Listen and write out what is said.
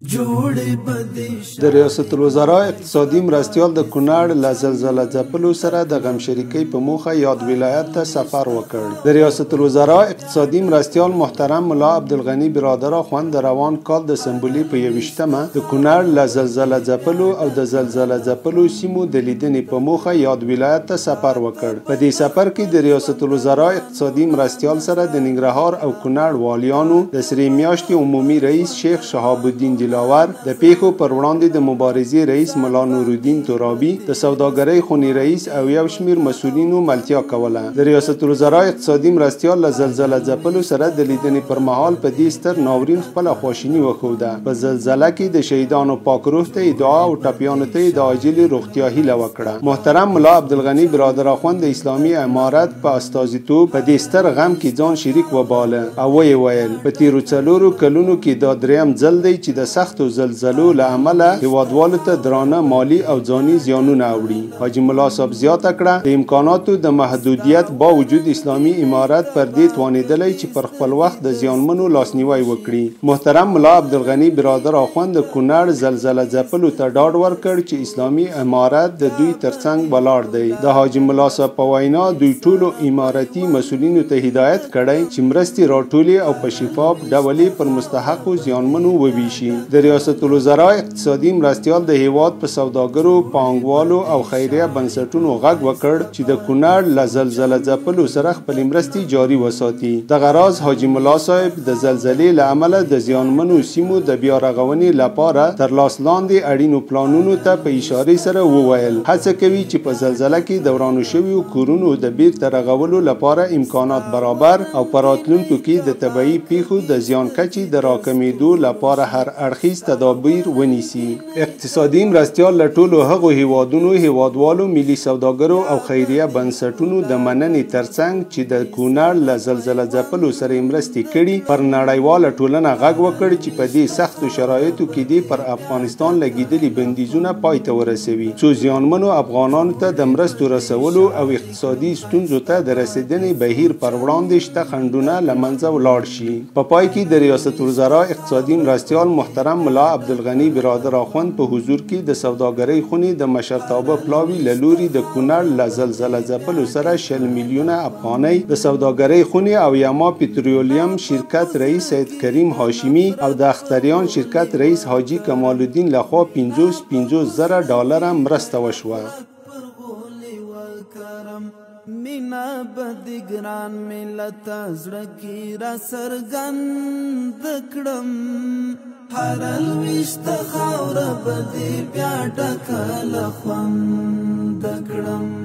د ریاست الوزرا اقتصادي مرستیال د کونړ له زلزله ځپلو سره د غم شریکۍ په موخه یاد ولایت ته سفر وکړ. د ریاست الوزرا اقتصادي مرستیال محترم ملا عبدالغني برادر اخوند د روان کال د سنبلې په 21مه د کونړ له زلزله ځپلو او د زلزله ځپلو سیمو د لیدنې په موخه یاد ولایت ته سفر وکړ. په دې سفر کې د ریاست الوزرا اقتصادي مرستیال سره د ننګرهار او کونړ والیانو د سرې میاشتې عمومي رئیس شیخ شهاب الدین دلاور، د پیښو پر وړاندې د مبارزې رئیس ملا نورالدین ترابي، د سوداګرۍ خونې رئیس او یو شمېر مسؤلینو ملتیا کوله. د ریاست الوزرا اقتصادي مرستیال له زلزله ځپلو سره د لیدنې پر مهال په دې ستر ناورین خپله خواشیني وښوده. په زلزله کې د شهیدانو پاک روح ته دعا او ټپیانو ته د عاجلې روغتیا هیله وکړه. محترم ملا عبدالغني برادر اخوند د اسلامي امارت په استازیتوب په دې ستر غم کې ځان شریک وباله او ویې ویل په تیرو 4 کلونو کې دا دریم ځل دی چې د سختو زلزلو له امله هیوادوالو ته درانه مالی او ځاني زیانونه اوړي. حاجي ملا صاحب زیاته کړه د امکاناتو د محدودیت باوجود اسلامي امارت پر دې توانېدلی چې پر خپل وخت د زیانمنو لاسنیوی وکړي. محترم ملا عبدالغني برادر اخوند د کونړ زلزله ځپلو ته ډاډ ورکړ چې اسلامي امارت د دوی ترڅنګ ولاړ دی. د حاجي ملا صاحب په وینا دوی ټولو امارتي مسؤلینو ته هدایت کړی چې مرستې راټولې او په شفاف ډول پر مستحقو زیانمنو وویشي. د ریاست الوزرا اقتصادي مرستیال د هیواد په سوداګرو، پانګوالو او خیریه بنسټونو غږ وکړ چې د کونړ له زلزله ځپلو سره خپلې مرستې جاري وساتي. دغه راز حاجي ملا صاحب د زلزلې له امله د زیانمنو سیمو د بیا رغونې لپاره تر لاس لاندې اړینو پلانونو ته په اشارې سره وویل هڅه کوي چې په زلزله کې د ورانو شویو کورونو د بیرته رغولو لپاره امکانات برابر او په راتلونکو کې د طبیعي پیښو د زیان کچې د راکمېدو لپاره هر اړخیز تدابیر ونیسي. اقتصادي مرستیال له ټولو هغو هیوادونو، هیوادوالو، ملي سوداګرو او خیریه بنسټونو د مننې ترڅنګ چې د کونړ له زلزله ځپلو سره مرستې کړي پر نړیواله ټولنه غږ وکړ چې په دې سختو شرایطو کې دې پر افغانستان لګېدلي بندیزونه پای ته ورسوي څو زیانمنو افغانانو ته د مرستو رسولو او اقتصادي ستونزو ته د رسېدنې بهیر پر وړاندې شته خنډونه له منځه ولاړ شي. په پای کې د ریاست الوزرا اقتصادي مرستیال محترم ملا عبدالغني برادر اخوند په حضور کې د سوداګرۍ خونې د مشرتابه پلاوي له لوري د کونړ له زلزله ځپلو سره 60 میلیونه افغانۍ د سوداګرۍ خونې او یما پترولیم شرکت رئیس سید کریم هاشمی او د اختریان شرکت رئیس حاجی کمال الدین لخوا $50,000 مرسته وشوه. مینا بدی ګران ملت زړه کې را سرګند کړم هر الوشت خاور بدی بیا ټکل خوند کړم.